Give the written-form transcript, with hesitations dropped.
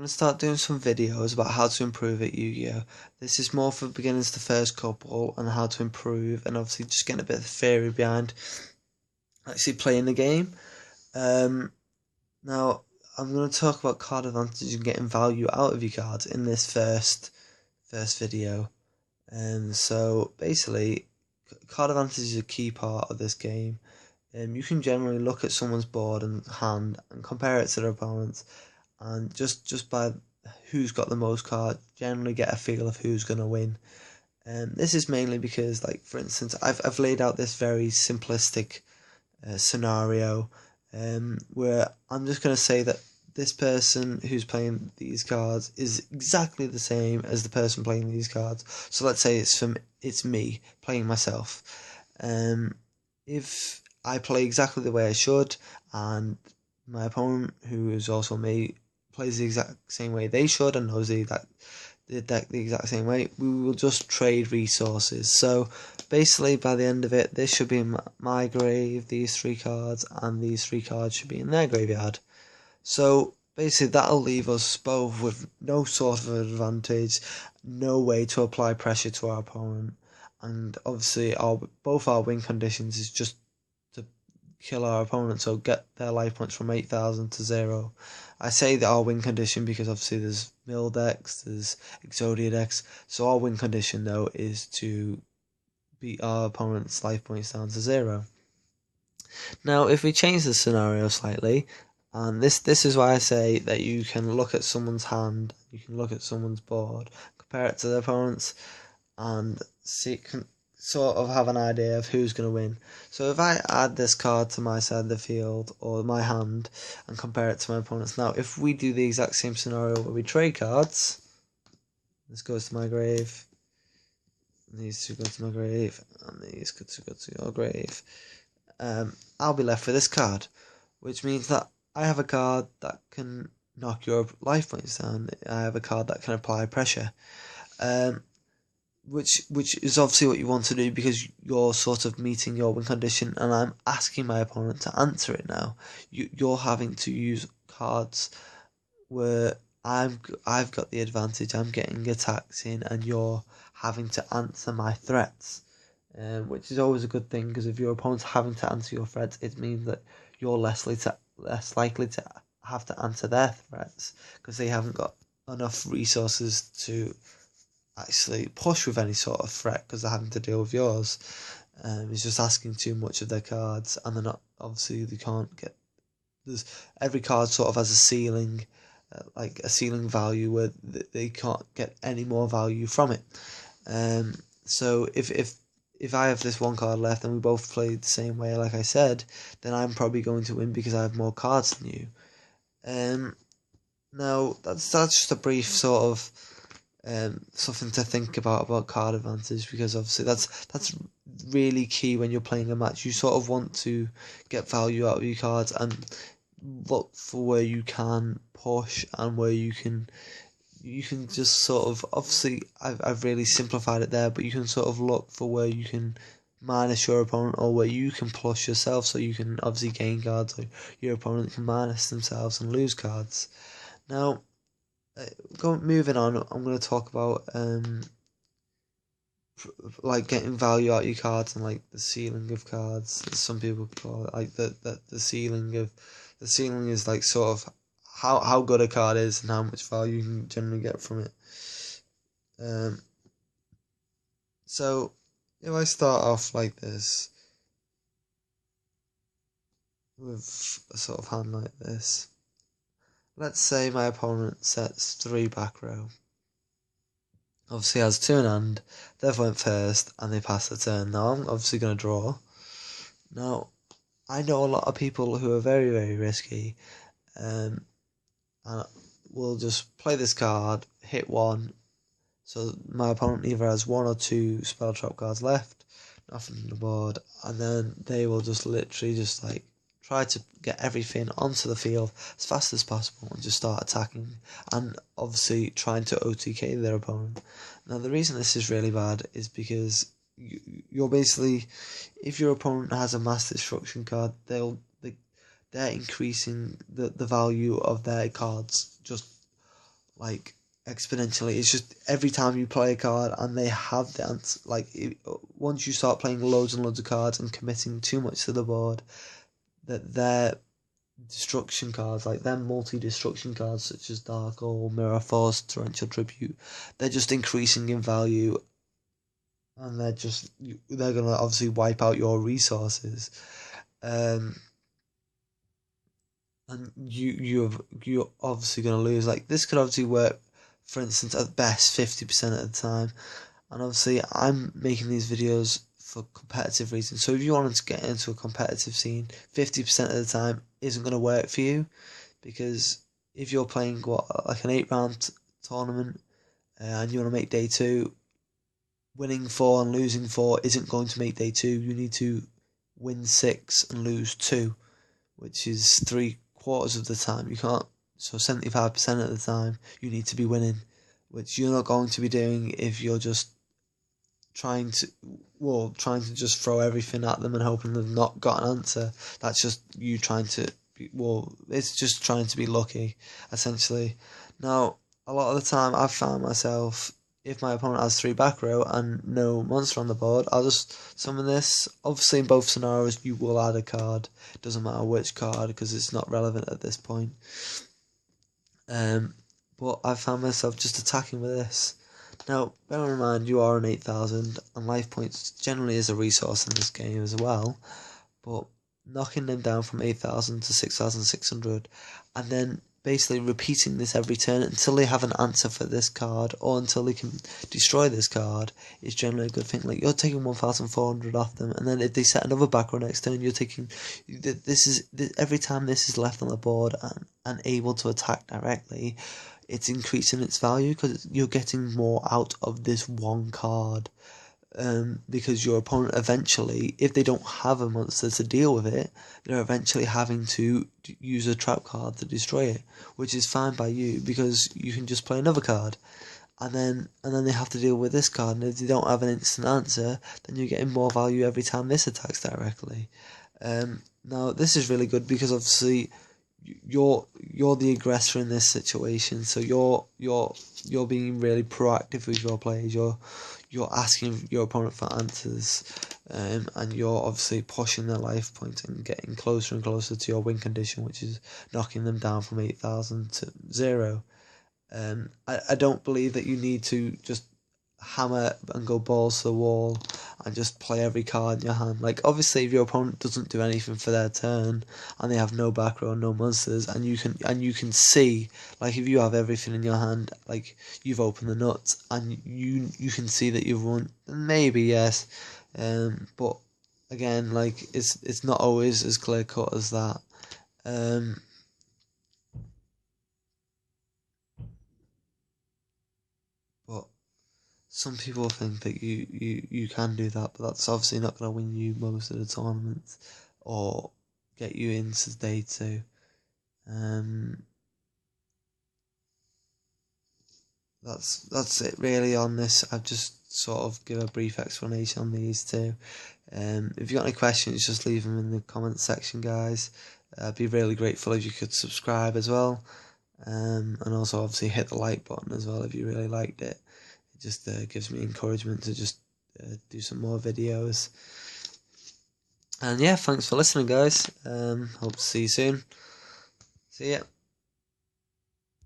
going to start doing some videos about how to improve at Yu-Gi-Oh! This is more for beginners, the first couple, and how to improve, and obviously just getting a bit of theory behind actually playing the game. Now, I'm going to talk about card advantage and getting value out of your cards in this first video. So basically, card advantage is a key part of this game. You can generally look at someone's board and hand and compare it to their opponent's, and just by who's got the most cards, generally get a feel of who's going to win. This is mainly because, like, for instance, I've laid out this very simplistic scenario where I'm just going to say that this person who's playing these cards is exactly the same as the person playing these cards. So let's say it's me playing myself. If I play exactly the way I should, and my opponent, who is also me, plays the exact same way they should and knows the deck the exact same way, we will just trade resources. So basically, by the end of it, this should be in my grave, these 3 cards, and these 3 cards should be in their graveyard. So basically, that'll leave us both with no sort of advantage, no way to apply pressure to our opponent, and obviously both our win conditions is just to kill our opponent, so get their life points from 8,000 to 0. I say that our win condition because obviously there's mill decks, there's Exodia decks, so our win condition though is to beat our opponent's life points down to 0. Now, if we change the scenario slightly, and this is why I say that you can look at someone's hand, you can look at someone's board, compare it to their opponent's, and sort of have an idea of who's going to win. So if I add this card to my side of the field, or my hand, and compare it to my opponent's, now if we do the exact same scenario where we trade cards, this goes to my grave, and these 2 go to my grave, and these go to your grave, I'll be left with this card, which means that I have a card that can knock your life points down. I have a card that can apply pressure. Which is obviously what you want to do because you're sort of meeting your win condition, and I'm asking my opponent to answer it now. You're having to use cards where I've got the advantage, I'm getting attacks in, and you're having to answer my threats, which is always a good thing, because if your opponent's having to answer your threats, it means that you're less likely to have to answer their threats, because they haven't got enough resources to actually push with any sort of threat, because they're having to deal with yours. It's just asking too much of their cards, and they're not, obviously they can't get, there's every card sort of has a ceiling, like a ceiling value where they can't get any more value from it. So if I have this one card left and we both play the same way, like I said, then I'm probably going to win because I have more cards than you. Now that's just a brief sort of something to think about card advantage, because obviously that's really key when you're playing a match. You sort of want to get value out of your cards and look for where you can push and where you can just sort of, obviously I've really simplified it there, but you can sort of look for where you can minus your opponent, or where you can plus yourself, so you can obviously gain cards, or your opponent can minus themselves and lose cards. Now, moving on, I'm going to talk about like getting value out of your cards, and like the ceiling of cards, as some people call it. Like the ceiling is like sort of how good a card is and how much value you can generally get from it. So if I start off like this, with a sort of hand like this, let's say my opponent sets 3 back row. Obviously has 2 in hand, they went first, and they pass the turn. Now I'm obviously going to draw. Now, I know a lot of people who are very, very risky, and will just play this card, hit 1, so my opponent either has 1 or 2 spell trap cards left, nothing on the board, and then they will just literally just like try to get everything onto the field as fast as possible and just start attacking, and obviously trying to OTK their opponent. Now, the reason this is really bad is because you're basically, if your opponent has a mass destruction card, they're increasing the value of their cards just like exponentially. It's just every time you play a card and they have the answer, like once you start playing loads and loads of cards and committing too much to the board, that their destruction cards, like their multi-destruction cards such as Dark or Mirror Force, Torrential Tribute, they're just increasing in value, and they're gonna obviously wipe out your resources. And you're obviously gonna lose. Like this could obviously work, for instance, at best 50% of the time. And obviously, I'm making these videos for competitive reasons. So if you wanted to get into a competitive scene, 50% of the time isn't going to work for you, because if you're playing like an 8 round tournament and you want to make day 2, winning 4 and losing 4 isn't going to make day 2. You need to win 6 and lose 2, which is 3/4 of the time. You can't. So 75% of the time you need to be winning, which you're not going to be doing if you're just trying to just throw everything at them and hoping they've not got an answer. That's just you trying to it's just trying to be lucky, essentially. Now, a lot of the time I've found myself, if my opponent has 3 back row and no monster on the board, I'll just summon this. Obviously in both scenarios you will add a card, it doesn't matter which card because it's not relevant at this point. But I found myself just attacking with this. Now, bear in mind, you are an 8,000, and life points generally is a resource in this game as well, but knocking them down from 8,000 to 6,600, and then basically repeating this every turn until they have an answer for this card, or until they can destroy this card, is generally a good thing. Like, you're taking 1,400 off them, and then if they set another back row next turn, you're taking, every time this is left on the board and able to attack directly, it's increasing its value because you're getting more out of this one card. Because your opponent eventually, if they don't have a monster to deal with it, they're eventually having to use a trap card to destroy it, which is fine by you because you can just play another card, and then they have to deal with this card, and if they don't have an instant answer, then you're getting more value every time this attacks directly. Now this is really good because obviously you're the aggressor in this situation, so you're being really proactive with your plays. You're asking your opponent for answers, and you're obviously pushing their life points and getting closer and closer to your win condition, which is knocking them down from 8,000 to 0. I don't believe that you need to just hammer and go balls to the wall and just play every card in your hand. Like, obviously if your opponent doesn't do anything for their turn and they have no back row, no monsters, and you can see, like, if you have everything in your hand, like you've opened the nuts and you can see that you've won, then maybe yes, but again, like, it's not always as clear cut as that. But some people think that you can do that, but that's obviously not going to win you most of the tournaments or get you into day 2. That's it really on this. I've just sort of give a brief explanation on these two. If you got any questions, just leave them in the comments section, guys. I'd be really grateful if you could subscribe as well, and also obviously hit the like button as well if you really liked it. It just gives me encouragement to just do some more videos. And yeah, thanks for listening, guys. Hope to see you soon. See ya.